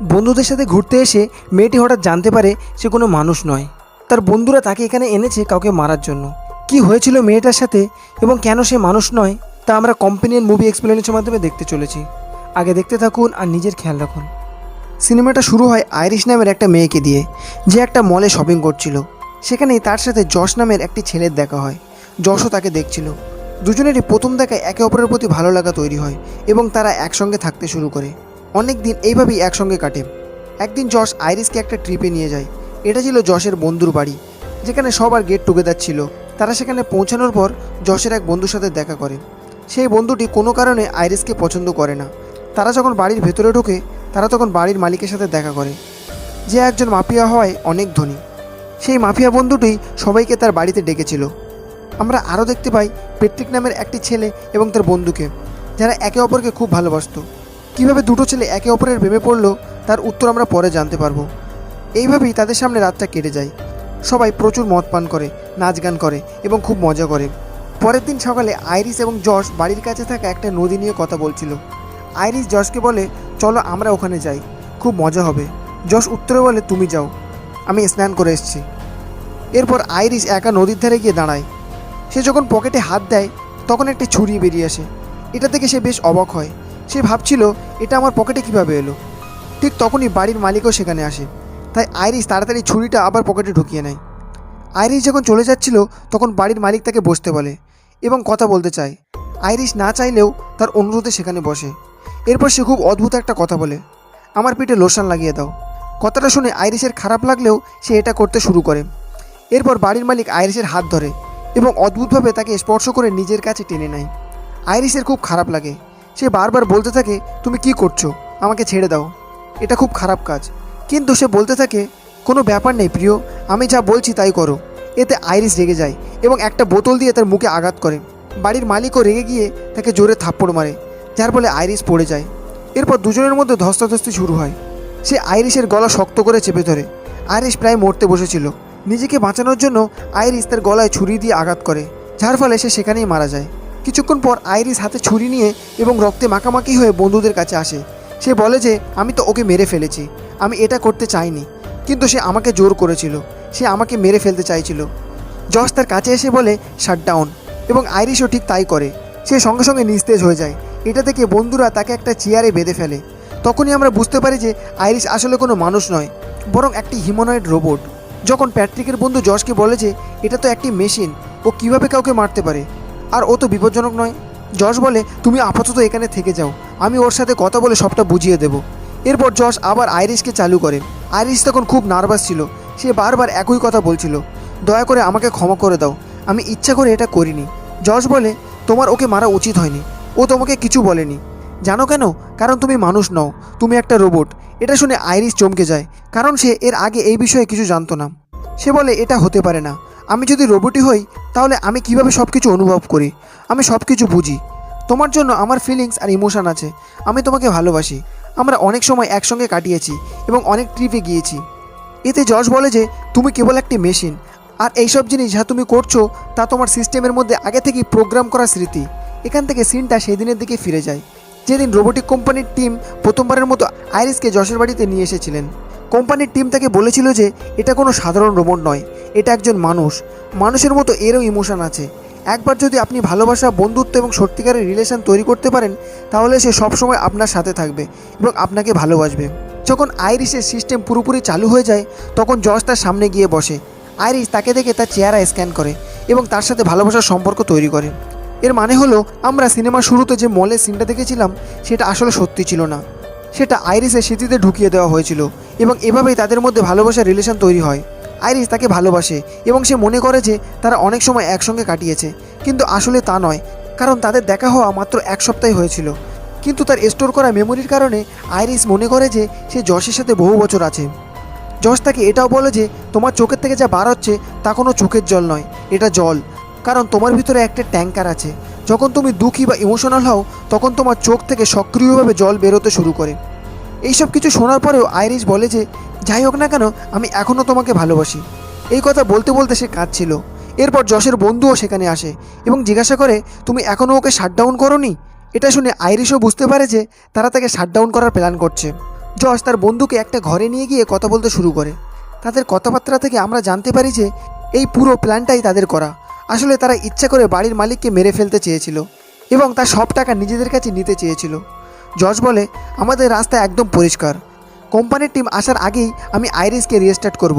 বন্ধুদের সাথে ঘুরতে এসে মেয়েটি হঠাৎ জানতে পারে সে কোনো মানুষ নয়। তার বন্ধুরা তাকে এখানে এনেছে কাউকে মারার জন্য। কি হয়েছিল মেয়েটার সাথে এবং কেন সে মানুষ নয় তা আমরা কম্পেনিয়ন মুভি এক্সপ্লেনেশনের মাধ্যমে দেখতে চলেছি। আগে দেখতে থাকুন আর নিজের খেয়াল রাখুন। সিনেমাটা শুরু হয় আইরিশ নামের একটা মেয়েকে দিয়ে, যে একটা মলে শপিং করছিল। সেখানেই তার সাথে যশ নামের একটি ছেলের দেখা হয়। যশও তাকে দেখছিল। দুজনেরই প্রথম দেখায় একে অপরের প্রতি ভালো লাগা তৈরি হয় এবং তারা একসঙ্গে থাকতে শুরু করে। অনেক দিন এইভাবেই একসঙ্গে কাটে। একদিন যশ আইরিশকে একটা ট্রিপে নিয়ে যায়। এটা ছিল যশের বন্ধুর বাড়ি, যেখানে সবার গেট টুগেদার ছিল। তারা সেখানে পৌঁছানোর পর যশের এক বন্ধুর সাথে দেখা করে। সেই বন্ধুটি কোনো কারণে আইরিশকে পছন্দ করে না। তারা যখন বাড়ির ভেতরে ঢোকে, তারা তখন বাড়ির মালিকের সাথে দেখা করে, যে একজন মাফিয়া হয় অনেক ধনী। সেই মাফিয়া বন্ধুটি সবাইকে তার বাড়িতে ডেকেছিল। আমরা আরও দেখতে পাই পেট্রিক নামের একটি ছেলে এবং তার বন্ধুকে, যারা একে অপরকে খুব ভালোবাসত। কীভাবে দুটো ছেলে একে অপরের প্রেমে পড়লো তার উত্তর আমরা পরে জানতে পারবো। এইভাবেই তাদের সামনে রাতটা কেটে যায়। সবাই প্রচুর মদ পান করে, নাচ গান করে এবং খুব মজা করে। পরের দিন সকালে আইরিশ এবং যশ বাড়ির কাছে থাকা একটা নদী নিয়ে কথা বলছিল। আইরিশ যশকে বলে, চলো আমরা ওখানে যাই, খুব মজা হবে। যশ উত্তরে বলে, তুমি যাও, আমি স্নান করে এসেছি। এরপর আইরিশ একা নদীর ধারে গিয়ে দাঁড়ায়। সে যখন পকেটে হাত দেয় তখন একটি ছুরি বেরিয়ে আসে। এটা থেকে সে বেশ অবাক হয়। সে ভাবছিল এটা আমার পকেটে কিভাবে এলো। ঠিক তখনই বাড়ির মালিকও সেখানে আসে। তাই আইরিশ তাড়াতাড়ি ছুরিটা আবার পকেটে ঢুকিয়ে নেয়। আইরিশ যখন চলে যাচ্ছিল তখন বাড়ির মালিক তাকে বসতে বলে এবং কথা বলতে চায়। আইরিশ না চাইলেও তার অনুরোধে সেখানে বসে। এরপর সে খুব অদ্ভুত একটা কথা বলে, আমার পিঠে লোশন লাগিয়ে দাও। কথাটা শুনে আইরিশের খারাপ লাগলেও সে এটা করতে শুরু করে। এরপর বাড়ির মালিক আইরিশের হাত ধরে এবং অদ্ভুতভাবে তাকে স্পর্শ করে নিজের কাছে টেনে নেয়। আইরিশের খুব খারাপ লাগে। সে বারবার বলতে থাকে, তুমি কি করছো, আমাকে ছেড়ে দাও, এটা খুব খারাপ কাজ। কিন্তু সে বলতে থাকে, কোনো ব্যাপার নেই প্রিয়, আমি যা বলছি তাই করো। এতে আইরিশ রেগে যায় এবং একটা বোতল দিয়ে তার মুখে আঘাত করে। বাড়ির মালিকও রেগে গিয়ে তাকে জোরে থাপ্পড় মারে, যার ফলে আইরিশ পড়ে যায়। এরপর দুজনের মধ্যে ধস্তাধস্তি শুরু হয়। সে আইরিশের গলা শক্ত করে চেপে ধরে। আইরিশ প্রায় মরতে বসেছিল। নিজেকে বাঁচানোর জন্য আইরিশ তার গলায় ছুরি দিয়ে আঘাত করে, যার ফলে সে সেখানেই মারা যায়। কিছুক্ষণ পর আইরিশ হাতে ছুরি নিয়ে এবং রক্তে মাখামাখি হয়ে বন্ধুদের কাছে আসে। সে বলে যে আমি তো ওকে মেরে ফেলেছি, আমি এটা করতে চাইনি, কিন্তু সে আমাকে জোর করেছিল, সে আমাকে মেরে ফেলতে চাইছিল। যশ তার কাছে এসে বলে শাটডাউন, এবং আইরিশও ঠিক তাই করে। সে সঙ্গে সঙ্গে নিস্তেজ হয়ে যায়। এটা থেকে বন্ধুরা তাকে একটা চেয়ারে বেঁধে ফেলে। তখনই আমরা বুঝতে পারি যে আইরিশ আসলে কোনো মানুষ নয়, বরং একটি হিউম্যানয়েড রোবট। যখন প্যাট্রিকের বন্ধু যশকে বলে যে এটা তো একটি মেশিন, ও কিভাবে কাউকে মারতে পারে, আর ও তো বিপজ্জনক নয়, যশ বলে তুমি আপাতত এখানে থেকে যাও, আমি ওর সাথে কথা বলে সবটা বুঝিয়ে দেব। এরপর যশ আবার আইরিশকে চালু করে। আইরিশ তখন খুব নার্ভাস ছিল। সে বারবার একই কথা বলছিল, দয়া করে আমাকে ক্ষমা করে দাও, আমি ইচ্ছা করে এটা করিনি। যশ বলে, তোমার ওকে মারা উচিত হয়নি, ও তোমাকে কিছু বলেনি। জানো কেন? কারণ তুমি মানুষ নও, তুমি একটা রোবট। এটা শুনে আইরিশ চমকে যায়, কারণ সে এর আগে এই বিষয়ে কিছু জানতো না। সে বলে, এটা হতে পারে না, আমি যদি রোবটই হই তাহলে আমি কিভাবে সব কিছু অনুভব করি, আমি সব কিছু বুঝি। তোমার জন্য আমার ফিলিংস আর ইমোশন আছে, আমি তোমাকে ভালোবাসি। আমরা অনেক সময় একসঙ্গে কাটিয়েছি এবং অনেক ট্রিপে গিয়েছি। এতে যশ বলে যে তুমি কেবল একটি মেশিন, আর এইসব জিনিস যা তুমি করছো তা তোমার সিস্টেমের মধ্যে আগে থেকেই প্রোগ্রাম করা স্মৃতি। এখান থেকে সিনটা সেই দিনের দিকে ফিরে যায়, যেদিন রোবোটিক কোম্পানির টিম প্রথমবারের মতো আইরিশকে যশের বাড়িতে নিয়ে এসেছিলেন। কোম্পানির টিম তাকে বলেছিল যে এটা কোনো সাধারণ রোবট নয়, এটা একজন মানুষ। মানুষের মতো এরও ইমোশন আছে। একবার যদি আপনি ভালোবাসা, বন্ধুত্ব এবং সত্যিকারের রিলেশন তৈরি করতে পারেন, তাহলে সে সবসময় আপনার সাথে থাকবে এবং আপনাকে ভালোবাসবে। যখন আইরিশের সিস্টেম পুরোপুরি চালু হয়ে যায় তখন যশ তার সামনে গিয়ে বসে। আইরিশ তাকে দেখে তার চেহারা স্ক্যান করে এবং তার সাথে ভালোবাসার সম্পর্ক তৈরি করে। এর মানে হলো আমরা সিনেমার শুরুতে যে মলের সিনটা দেখেছিলাম সেটা আসলে সত্যি ছিল না, সেটা আইরিশের স্মৃতিতে ঢুকিয়ে দেওয়া হয়েছিল এবং এভাবেই তাদের মধ্যে ভালোবাসার রিলেশন তৈরি হয়। আইরিশ তাকে ভালোবাসে এবং সে মনে করে যে তারা অনেক সময় একসঙ্গে কাটিয়েছে, কিন্তু আসলে তা নয়, কারণ তাদের দেখা হওয়া মাত্র এক সপ্তাহ হয়েছিল। কিন্তু তার স্টোর করা মেমোরির কারণে আইরিশ মনে করে যে সে যশের সাথে বহু বছর আছে। যশ তাকে এটাও বলে যে তোমার চোখের থেকে যা বার হচ্ছে তা কোনো চোখের জল নয়, এটা জল, কারণ তোমার ভিতরে একটা ট্যাঙ্কার আছে। যখন তুমি দুঃখী বা ইমোশনাল হও তখন তোমার চোখ থেকে সক্রিয়ভাবে জল বেরোতে শুরু করে। এইসব কিছু শোনার পরেও আইরিশ বলে যে যাই হোক না কেন, আমি এখনও তোমাকে ভালোবাসি। এই কথা বলতে বলতে সে কাঁদছিল। এরপর যশের বন্ধুও সেখানে আসে এবং জিজ্ঞাসা করে, তুমি এখনও ওকে শাটডাউন করোনি? এটা শুনে আইরিশও বুঝতে পারে যে তারা তাকে শাটডাউন করার প্ল্যান করছে। যশ তার বন্ধুকে একটা ঘরে নিয়ে গিয়ে কথা বলতে শুরু করে। তাদের কথাবার্তা থেকে আমরা জানতে পারি যে এই পুরো প্ল্যানটাই তাদের করা। আসলে তারা ইচ্ছা করে বাড়ির মালিককে মেরে ফেলতে চেয়েছিল এবং তার সব টাকা নিজেদের কাছে নিতে চেয়েছিল। যশ বলে, আমাদের রাস্তা একদম পরিষ্কার। কোম্পানির টিম আসার আগেই আমি আইরিসকে রিস্টার্ট করব।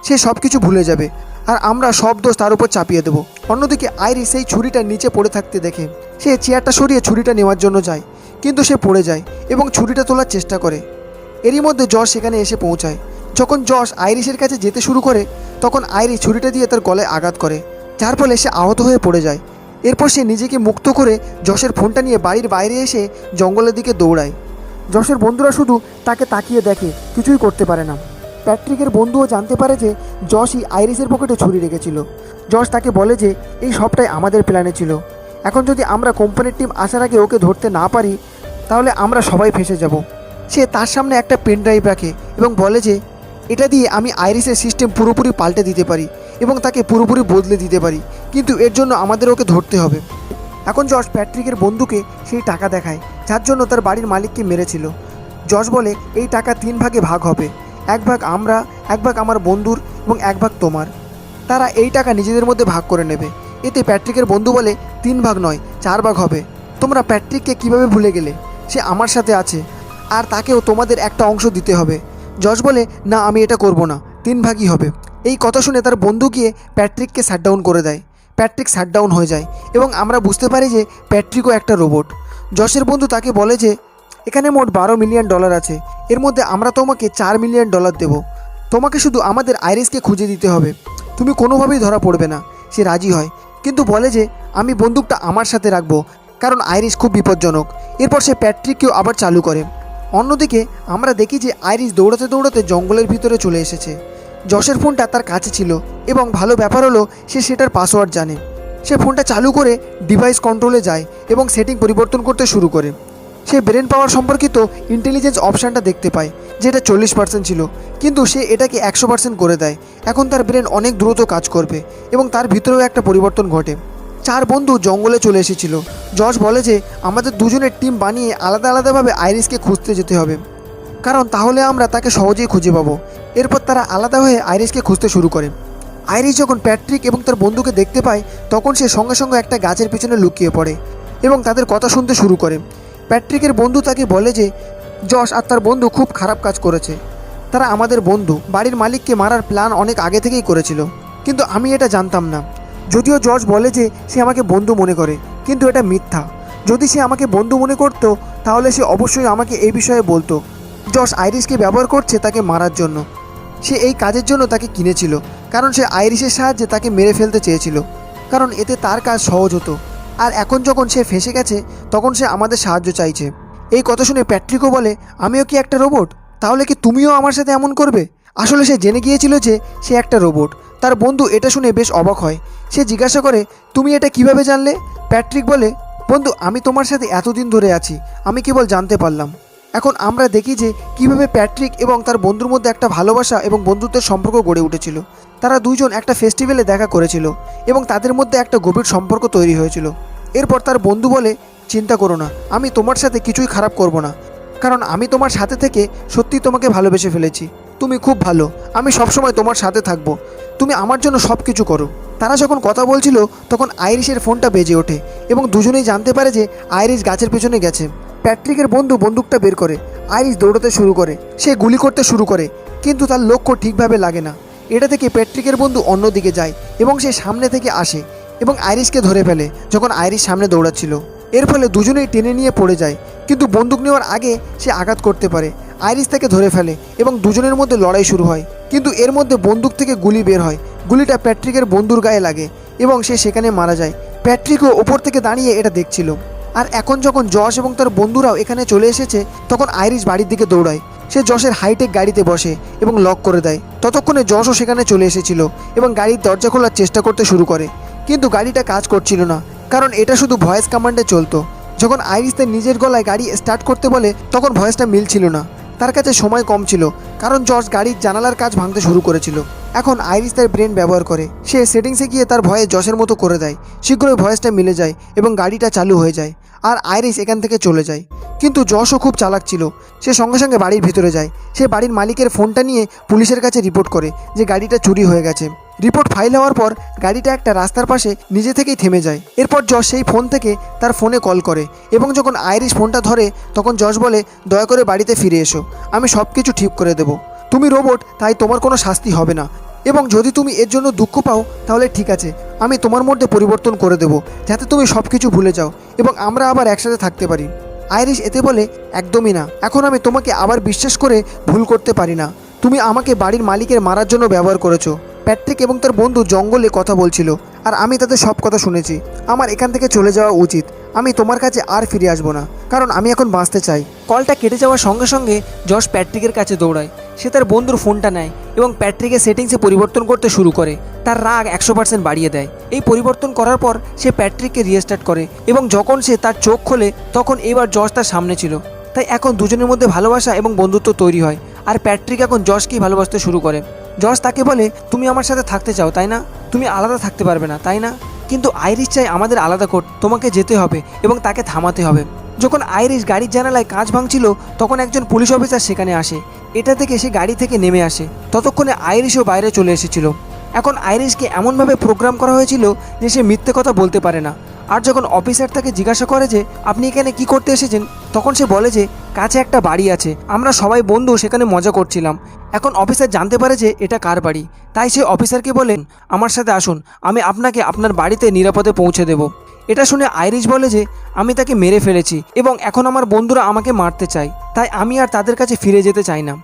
সে সব কিছু ভুলে যাবে আর আমরা সব দোষ তার উপর চাপিয়ে দেবো। অন্যদিকে আইরিস সেই ছুরিটা নিচে পড়ে থাকতে দেখে সে চেয়ারটা সরিয়ে ছুরিটা নেওয়ার জন্য যায়, কিন্তু সে পড়ে যায় এবং ছুরিটা তোলার চেষ্টা করে। এরই মধ্যে যশ সেখানে এসে পৌঁছায়। যখন যশ আইরিসের কাছে যেতে শুরু করে তখন আইরিস ছুরিটা দিয়ে তার গলায় আঘাত করে, যার ফলে সে আহত হয়ে পড়ে যায়। এরপর সে নিজেকে মুক্ত করে যশের ফোনটা নিয়ে বাড়ির বাইরে এসে জঙ্গলের দিকে দৌড়ায়। যশের বন্ধুরা শুধু তাকে তাকিয়ে দেখে, কিছুই করতে পারে না। প্যাট্রিকের বন্ধুও জানতে পারে যে যশই আইরিসের পকেটে ছুরি রেখেছিল। যশ তাকে বলে যে এই সবটাই আমাদের প্ল্যানে ছিল। এখন যদি আমরা কোম্পানির টিম আসার আগে ওকে ধরতে না পারি তাহলে আমরা সবাই ফেঁসে যাব। সে তার সামনে একটা পেন ড্রাইভ রাখে এবং বলে যে এটা দিয়ে আমি আইরিসের সিস্টেম পুরোপুরি পাল্টে দিতে পারি এবং তাকে পুরোপুরি বদলে দিতে পারি, কিন্তু এর জন্য আমাদের ওকে ধরতে হবে। এখন যশ প্যাট্রিকের বন্ধুকে সেই টাকা দেখায় যার জন্য তার বাড়ির মালিককে মেরেছিল। যশ বলে এই টাকা 3 ভাগে ভাগ হবে, 1 ভাগ আমরা, 1 ভাগ আমার বন্ধুর এবং 1 ভাগ তোমার। তারা এই টাকা নিজেদের মধ্যে ভাগ করে নেবে। এতে প্যাট্রিকের বন্ধু বলে 3 ভাগ নয় 4 ভাগ হবে। তোমরা প্যাট্রিককে কিভাবে ভুলে গেলে? সে আমার সাথে আছে আর তাকেও তোমাদের একটা অংশ দিতে হবে। যশ বলে না, আমি এটা করব না, 3 ভাগই হবে। এই কথা শুনে তার বন্ধু গিয়ে প্যাট্রিককে শাটডাউন করে দেয়। প্যাট্রিক শাটডাউন হয়ে যায় এবং আমরা বুঝতে পারি যে প্যাট্রিকও একটা রোবট। যশের বন্ধু তাকে বলে যে এখানে মোট $12 মিলিয়ন আছে, এর মধ্যে আমরা তোমাকে $4 মিলিয়ন দেব। তোমাকে শুধু আমাদের আইরিসকে খুঁজে দিতে হবে, তুমি কোনোভাবেই ধরা পড়বে না। সে রাজি হয়, কিন্তু বলে যে আমি বন্দুকটা আমার সাথে রাখবো কারণ আইরিস খুব বিপজ্জনক। এরপর সে প্যাট্রিককেও আবার চালু করে। অন্যদিকে আমরা দেখি যে আইরিস দৌড়াতে দৌড়াতে জঙ্গলের ভিতরে চলে এসেছে। যশের ফোনটা তার কাছে ছিল এবং ভালো ব্যাপার হলো সে সেটার পাসওয়ার্ড জানে। সে ফোনটা চালু করে ডিভাইস কন্ট্রোলে যায় এবং সেটিং পরিবর্তন করতে শুরু করে। সে ব্রেন পাওয়ার সম্পর্কিত ইন্টেলিজেন্স অপশানটা দেখতে পায়, যেটা 40% ছিল, কিন্তু সে এটাকে 100% করে দেয়। এখন তার ব্রেন অনেক দ্রুত কাজ করবে এবং তার ভিতরেও একটা পরিবর্তন ঘটে। 4 বন্ধু জঙ্গলে চলে এসেছিল। যশ বলে যে আমাদের দুজনের টিম বানিয়ে আলাদা আলাদাভাবে আইরিসকে খুঁজতে যেতে হবে, কারণ তাহলে আমরা তাকে সহজেই খুঁজে পাবো। এরপর তারা আলাদা হয়ে আইরিসকে খুঁজতে শুরু করে। আইরিস যখন প্যাট্রিক এবং তার বন্ধুকে দেখতে পায় তখন সে সঙ্গে সঙ্গে একটা গাছের পিছনে লুকিয়ে পড়ে এবং তাদের কথা শুনতে শুরু করে। প্যাট্রিকের বন্ধু তাকে বলে যে যশ আর তার বন্ধু খুব খারাপ কাজ করেছে। তারা আমাদের বন্ধু, বাড়ির মালিককে মারার প্ল্যান অনেক আগে থেকেই করেছিল, কিন্তু আমি এটা জানতাম না। যদিও যশ বলে যে সে আমাকে বন্ধু মনে করে, কিন্তু এটা মিথ্যা। যদি সে আমাকে বন্ধু মনে করতো তাহলে সে অবশ্যই আমাকে এই বিষয়ে বলতো। যশ আইরিসকে ব্যবহার করছে তাকে মারার জন্য। সে এই কাজের জন্য তাকে কিনেছিল, কারণ সে আইরিসের সাহায্যে তাকে মেরে ফেলতে চেয়েছিল, কারণ এতে তার কাজ সহজ হতো। আর এখন যখন সে ফেঁসে গেছে তখন সে আমাদের সাহায্য চাইছে। এই কথা শুনে প্যাট্রিকও বলে আমিও কি একটা রোবট? তাহলে কি তুমিও আমার সাথে এমন করবে? আসলে সে জেনে গিয়েছিল যে সে একটা রোবট। তার বন্ধু এটা শুনে বেশ অবাক হয়। সে জিজ্ঞাসা করে তুমি এটা কিভাবে জানলে? প্যাট্রিক বলে বন্ধু, আমি তোমার সাথে এতদিন ধরে আছি, আমি কেবল জানতে পারলাম। এখন আমরা দেখি যে কিভাবে প্যাট্রিক এবং তার বন্ধুর মধ্যে একটা ভালোবাসা এবং বন্ধুত্বের সম্পর্ক গড়ে উঠেছিল। তারা দুজন একটা ফেস্টিভ্যালে দেখা করেছিল এবং তাদের মধ্যে একটা গভীর সম্পর্ক তৈরি হয়েছিল। এরপর তার বন্ধু বলে চিন্তা করো না, আমি তোমার সাথে কিছুই খারাপ করব না, কারণ আমি তোমার সাথে থেকে সত্যি তোমাকে ভালোবেসে ফেলেছি। তুমি খুব ভালো, আমি সবসময় তোমার সাথে থাকবো, তুমি আমার জন্য সব কিছু করো। তারা যখন কথা বলছিল তখন আইরিসের ফোনটা বেজে ওঠে এবং দুজনেই জানতে পারে যে আইরিস গাছের পেছনে গেছে। প্যাট্রিকের বন্ধু বন্দুকটা বের করে। আইরিস দৌড়াতে শুরু করে, সে গুলি করতে শুরু করে, কিন্তু তার লক্ষ্য ঠিকভাবে লাগে না। এটা থেকে প্যাট্রিকের বন্ধু অন্যদিকে যায় এবং সে সামনে থেকে আসে এবং আইরিসকে ধরে ফেলে যখন আইরিস সামনে দৌড়াচ্ছিল। এর ফলে দুজনেই টেনে নিয়ে পড়ে যায়, কিন্তু বন্দুক নেওয়ার আগে সে আঘাত করতে পারে। আইরিস তাকে ধরে ফেলে এবং দুজনের মধ্যে লড়াই শুরু হয়, কিন্তু এর মধ্যে বন্দুক থেকে গুলি বের হয়। গুলিটা প্যাট্রিকের বন্ধুর গায়ে লাগে এবং সে সেখানে মারা যায়। প্যাট্রিকও ওপর থেকে দাঁড়িয়ে এটা দেখছিল। আর এখন যখন যশ এবং তার বন্ধুরাও এখানে চলে এসেছে তখন আইরিস বাড়ির দিকে দৌড়ায়। সে যশের হাইটেক গাড়িতে বসে এবং লক করে দেয়। ততক্ষণে যশও সেখানে চলে এসেছিল এবং গাড়ির দরজা খোলার চেষ্টা করতে শুরু করে, কিন্তু গাড়িটা কাজ করছিল না, কারণ এটা শুধু ভয়েস কমান্ডে চলতো। যখন আইরিস তার নিজের গলায় গাড়ি স্টার্ট করতে বলে তখন ভয়েসটা মিলছিল না। তার কাছে সময় কম ছিল, কারণ যশ গাড়ির জানালার কাজ ভাঙতে শুরু করেছিল। এখন আইরিস তার ব্রেন ব্যবহার করে সে সেটিংসে গিয়ে তার ভয়েস যশের মতো করে দেয়। শীঘ্রই ভয়েসটা মিলে যায় এবং গাড়িটা চালু হয়ে যায়। আর আইরিশ এখান থেকে চলে যায়। কিন্তু যশও খুব চালাক ছিল, সে সঙ্গে সঙ্গে বাড়ির ভিতরে যায়। সে বাড়ির মালিকের ফোনটা নিয়ে পুলিশের কাছে রিপোর্ট করে যে গাড়িটা চুরি হয়ে গেছে। রিপোর্ট ফাইল হওয়ার পর গাড়িটা একটা রাস্তার পাশে নিজে থেকেই থেমে যায়। এরপর যশ সেই ফোন থেকে তার ফোনে কল করে এবং যখন আইরিশ ফোনটা ধরে তখন যশ বলে, দয়া করে বাড়িতে ফিরে এসো, আমি সব কিছু ঠিক করে দেবো। তুমি রোবট, তাই তোমার কোনো শাস্তি হবে না, এবং যদি তুমি এর জন্য দুঃখ পাও তাহলে ঠিক আছে, আমি তোমার মধ্যে পরিবর্তন করে দেবো যাতে তুমি সব কিছু ভুলে যাও এবং আমরা আবার একসাথে থাকতে পারি। আইরিশ এতে বলে, একদমই না, এখন আমি তোমাকে আবার বিশ্বাস করে ভুল করতে পারি না। তুমি আমাকে বাড়ির মালিকের মারার জন্য ব্যবহার করেছো। প্যাট্রিক এবং তার বন্ধু জঙ্গলে কথা বলছিল আর আমি তাদের সব কথা শুনেছি। আমার এখান থেকে চলে যাওয়া উচিত। আমি তোমার কাছে আর ফিরে আসবো না, কারণ আমি এখন বাঁচতে চাই। কলটা কেটে যাওয়ার সঙ্গে সঙ্গে যশ প্যাট্রিকের কাছে দৌড়ায়। সে তার বন্ধুর ফোনটা নেয় এবং প্যাট্রিকের সেটিংসে পরিবর্তন করতে শুরু করে। তার রাগ 100% বাড়িয়ে দেয়। এই পরিবর্তন করার পর সে প্যাট্রিককে রিস্টার্ট করে এবং যখন সে তার চোখ খোলে তখন এবার যশ তার সামনে ছিল। তাই এখন দুজনের মধ্যে ভালোবাসা এবং বন্ধুত্ব তৈরি হয় আর প্যাট্রিক এখন যশকেই ভালোবাসতে শুরু করে। যশ তাকে বলে, তুমি আমার সাথে থাকতে চাও তাই না? তুমি আলাদা থাকতে পারবে না তাই না? কিন্তু আইরিশ চাই আমাদের আলাদা করতে, তোমাকে যেতে হবে এবং তাকে থামাতে হবে। যখন আইরিশ গাড়ির জানালায় কাঁচ ভাঙছিল তখন একজন পুলিশ অফিসার সেখানে আসে। এটা থেকে সে গাড়ি থেকে নেমে আসে। ততক্ষণে আইরিশও বাইরে চলে এসেছিল। এখন আইরিশকে এমনভাবে প্রোগ্রাম করা হয়েছিল যে সে মিথ্যে কথা বলতে পারে না। আর যখন অফিসার তাকে জিজ্ঞাসা করে যে আপনি এখানে কি করতে এসেছেন, তখন সে বলে যে কাছে একটা বাড়ি আছে, আমরা সবাই বন্ধু সেখানে মজা করছিলাম। এখন অফিসার জানতে পারে যে এটা কার বাড়ি, তাই সে অফিসারকে বলেন, আমার সাথে আসুন, আমি আপনাকে আপনার বাড়িতে নিরাপদে পৌঁছে দেব। এটা শুনে আইরিশ বলে যে আমি তাকে মেরে ফেলেছি এবং এখন আমার বন্ধুরা আমাকে মারতে চায়, তাই আমি আর তাদের কাছে ফিরে যেতে চাই না।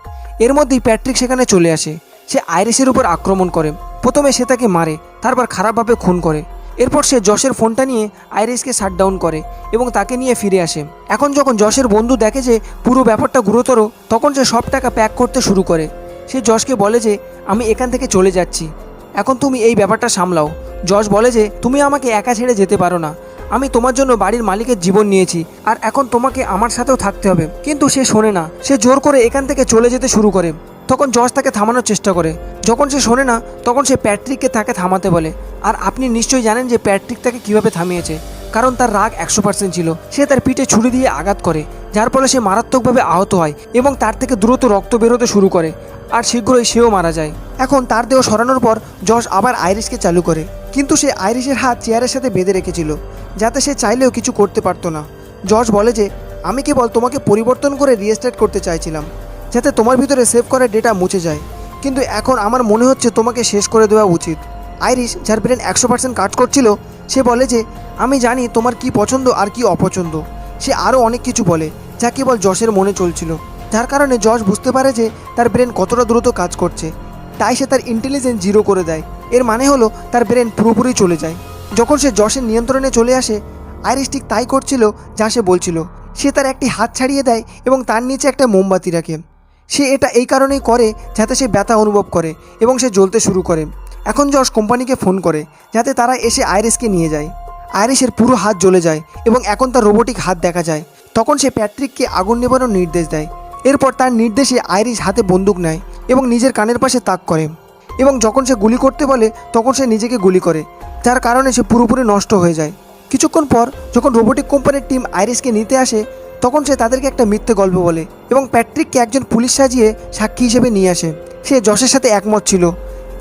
এর মধ্যেই প্যাট্রিক সেখানে চলে আসে। সে আইরিশের উপর আক্রমণ করে। প্রথমে সে তাকে মারে, তারপর খারাপভাবে খুন করে। এরপর সে যশের ফোনটা নিয়ে আইরিশকে শাটডাউন করে এবং তাকে নিয়ে ফিরে আসে। এখন যখন যশের বন্ধু দেখে যে পুরো ব্যাপারটা গুরুতর, তখন সে সব টাকা প্যাক করতে শুরু করে। সে যশকে বলে যে আমি এখান থেকে চলে যাচ্ছি, এখন তুমি এই ব্যাপারটা সামলাও। যশ বলে যে তুমি আমাকে একা ছেড়ে যেতে পারো না, আমি তোমার জন্য বাড়ির মালিকের জীবন নিয়েছি আর এখন তোমাকে আমার সাথেও থাকতে হবে। কিন্তু সে শোনে না, সে জোর করে এখান থেকে চলে যেতে শুরু করে। তখন যশ তাকে থামানোর চেষ্টা করে। যখন সে শোনে না তখন সে প্যাট্রিককে তাকে থামাতে বলে। আর আপনি নিশ্চয়ই জানেন যে প্যাট্রিক তাকে কীভাবে থামিয়েছে, কারণ তার রাগ 100% ছিল। সে তার পিঠে ছুরি দিয়ে আঘাত করে, যার ফলে সে মারাত্মকভাবে আহত হয় এবং তার থেকে দ্রুত রক্ত বেরোতে শুরু করে আর শীঘ্রই সেও মারা যায়। এখন তার দেহ সরানোর পর যশ আবার আইরিশকে চালু করে, কিন্তু সে আইরিশের হাত চেয়ারের সাথে বেঁধে রেখেছিল যাতে সে চাইলেও কিছু করতে পারতো না। যশ বলে যে আমি কেবল তোমাকে পরিবর্তন করে রিস্টার্ট করতে চাইছিলাম যাতে তোমার ভিতরে সেভ করা ডেটা মুছে যায়, কিন্তু এখন আমার মনে হচ্ছে তোমাকে শেষ করে দেওয়া উচিত। আইরিশ, যার ব্রেন 100% কাজ করছিল, সে বলে যে আমি জানি তোমার কি পছন্দ আর কি অপছন্দ। সে আরও অনেক কিছু বলে যা কেবল যশের মনে চলছিল, যার কারণে যশ বুঝতে পারে যে তার ব্রেন কতটা দ্রুত কাজ করছে। তাই সে তার ইন্টেলিজেন্স 0 করে দেয়। এর মানে হলো তার ব্রেন পুরোপুরি চলে যায়। যখন সে যশের নিয়ন্ত্রণে চলে আসে, আইরিশ ঠিক তাই করছিল যা সে বলছিল। সে তার একটি হাত ছাড়িয়ে দেয় এবং তার নিচে একটা মোমবাতি রাখে। সে এটা এই কারণেই করে যাতে সে ব্যথা অনুভব করে এবং সে জ্বলতে শুরু করে। এখন যশ কোম্পানিকে ফোন করে যাতে তারা এসে আইরিশকে নিয়ে যায়। আইরিশের পুরো হাত জ্বলে যায় এবং এখন তার রোবোটিক হাত দেখা যায়। তখন সে প্যাট্রিককে আগুন নেভানোর নির্দেশ দেয়। এরপর তার নির্দেশে আইরিশ হাতে বন্দুক নেয় এবং নিজের কানের পাশে তাক করে, এবং যখন সে গুলি করতে বলে তখন সে নিজেকে গুলি করে, যার কারণে সে পুরোপুরি নষ্ট হয়ে যায়। কিছুক্ষণ পর যখন রোবোটিক কোম্পানির টিম আইরিশকে নিতে আসে তখন সে তাদেরকে একটা মিথ্যে গল্প বলে এবং প্যাট্রিককে একজন পুলিশ সাজিয়ে সাক্ষী হিসেবে নিয়ে আসে। সে যশের সাথে একমত ছিল,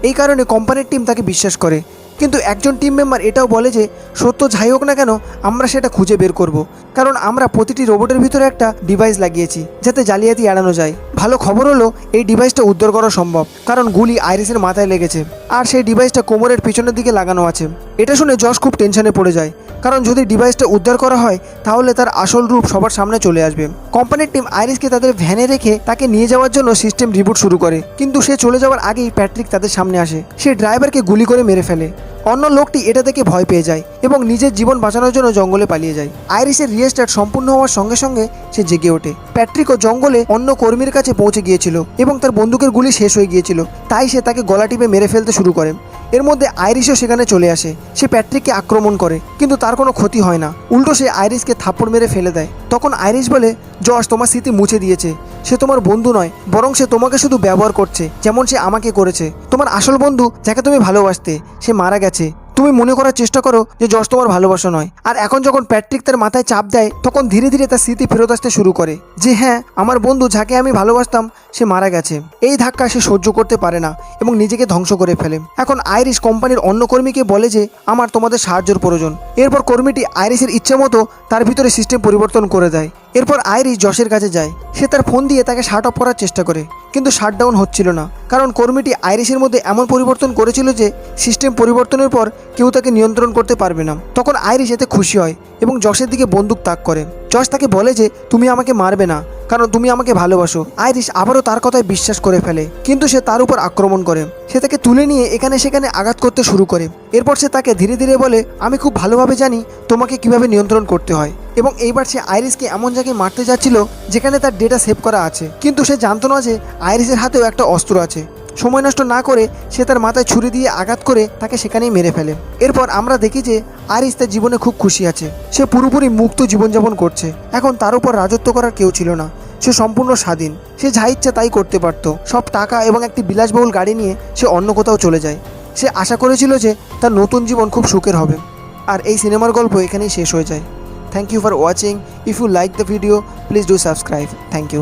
এই কারণে কোম্পানির টিম তাকে বিশ্বাস করে। কিন্তু একজন টিম মেম্বার এটাও বলে যে সত্য যাই হোক না কেন আমরা সেটা খুঁজে বের করব, কারণ আমরা প্রতিটি রোবটের ভিতরে একটা ডিভাইস লাগিয়েছি যাতে জালিয়াতি এড়ানো যায়। ভালো খবর হলো এই ডিভাইসটা উদ্ধার করা সম্ভব, কারণ গুলি আইরিশের মাথায় লেগেছে আর সেই ডিভাইসটা কোমরের পিছনের দিকে লাগানো আছে। এটা শুনে যশ খুব টেনশনে পড়ে যায়, কারণ যদি ডিভাইসটা উদ্ধার করা হয় তাহলে তার আসল রূপ সবার সামনে চলে আসবে। কোম্পানির টিম আইরিশকে তাদের ভ্যানে রেখে তাকে নিয়ে যাওয়ার জন্য সিস্টেম রিবুট শুরু করে, কিন্তু সে চলে যাওয়ার আগেই প্যাট্রিক তাদের সামনে আসে। সে ড্রাইভারকে গুলি করে মেরে ফেলে। অন্য লোকটি এটা দেখে ভয় পেয়ে যায় এবং নিজের জীবন বাঁচানোর জন্য জঙ্গলে পালিয়ে যায়। আইরিশের রিস্টার্ট সম্পূর্ণ হওয়ার সঙ্গে সঙ্গে সে জেগে ওঠে। প্যাট্রিকও জঙ্গলে অন্য কর্মীর কাছে পৌঁছে গিয়েছিল এবং তার বন্দুকের গুলি শেষ হয়ে গিয়েছিল, তাই সে তাকে গলা টিপে মেরে ফেলতে শুরু করে। এর মধ্যে আইরিশও সেখানে চলে আসে। সে প্যাট্রিককে আক্রমণ করে, কিন্তু তার কোনো ক্ষতি হয় না, উল্টো সে আইরিশকে থাপ্পড় মেরে ফেলে দেয়। তখন আইরিশ বলে, যশ তোমার স্মৃতি মুছে দিয়েছে, সে তোমার বন্ধু নয়, বরং সে তোমাকে শুধু ব্যবহার করছে যেমন সে আমাকে করেছে। তোমার আসল বন্ধু যাকে তুমি ভালোবাসতে সে মারা গেছে, তুমি মনে করার চেষ্টা করো যে যশ তোমার ভালোবাসা নয়। আর এখন যখন প্যাট্রিক তার মাথায় চাপ দেয় তখন ধীরে ধীরে তার স্মৃতি ফেরত আসতে শুরু করে যে হ্যাঁ, আমার বন্ধু যাকে আমি ভালোবাসতাম সে মারা গেছে। এই ধাক্কা সে সহ্য করতে পারে না এবং নিজেকে ধ্বংস করে ফেলে। এখন আইরিশ কোম্পানির অন্য কর্মীকে বলে যে আমার তোমাদের সাহায্যের প্রয়োজন। এরপর কর্মীটি আইরিশের ইচ্ছে মতো তার ভিতরে সিস্টেম পরিবর্তন করে দেয়। এরপর আইরিশ যশের কাছে যায়। সে তার ফোন দিয়ে তাকে শাট অফ করার চেষ্টা করে, কিন্তু শাটডাউন হচ্ছিল না, কারণ কর্মীটি আইরিশের মধ্যে এমন পরিবর্তন করেছিল যে সিস্টেম পরিবর্তনের পর কেউ তাকে নিয়ন্ত্রণ করতে পারবে না। তখন আইরিশ এতে খুশি হয় এবং যশের দিকে বন্দুক তাক করে। যশ তাকে বলে যে তুমি আমাকে মারবে না, কারণ তুমি আমাকে ভালোবাসো। আইরিশ আবারও তার কথায় বিশ্বাস করে ফেলে, কিন্তু সে তার উপর আক্রমণ করে। সে তাকে তুলে নিয়ে এখানে সেখানে আঘাত করতে শুরু করে। এরপর সে তাকে ধীরে ধীরে বলে আমি খুব ভালোভাবে জানি তোমাকে কিভাবে নিয়ন্ত্রণ করতে হয়। এবং এইবার সে আইরিশকে এমন জায়গায় মারতে যাচ্ছিল যেখানে তার ডেটা সেভ করা আছে, কিন্তু সে জানতো না যে আইরিশের হাতেও একটা অস্ত্র আছে। সময় নষ্ট না করে সে তার মাথায় ছুরি দিয়ে আঘাত করে তাকে সেখানেই মেরে ফেলে। এরপর আমরা দেখি যে আইরিশ তার জীবনে খুব খুশি আছে। সে পুরোপুরি মুক্ত জীবনযাপন করছে। এখন তার উপর রাজত্ব করার কেউ ছিল না। সে সম্পূর্ণ স্বাধীন। সে যা ইচ্ছা তাই করতে পারত। সব টাকা এবং একটি বিলাসবহুল গাড়ি নিয়ে সে অন্য কোথাও চলে যায়। সে আশা করেছিল যে তার নতুন জীবন খুব সুখের হবে। আর এই সিনেমার গল্প এখানেই শেষ হয়ে যায়। Thank you for watching. If you like the video, please do subscribe. Thank you.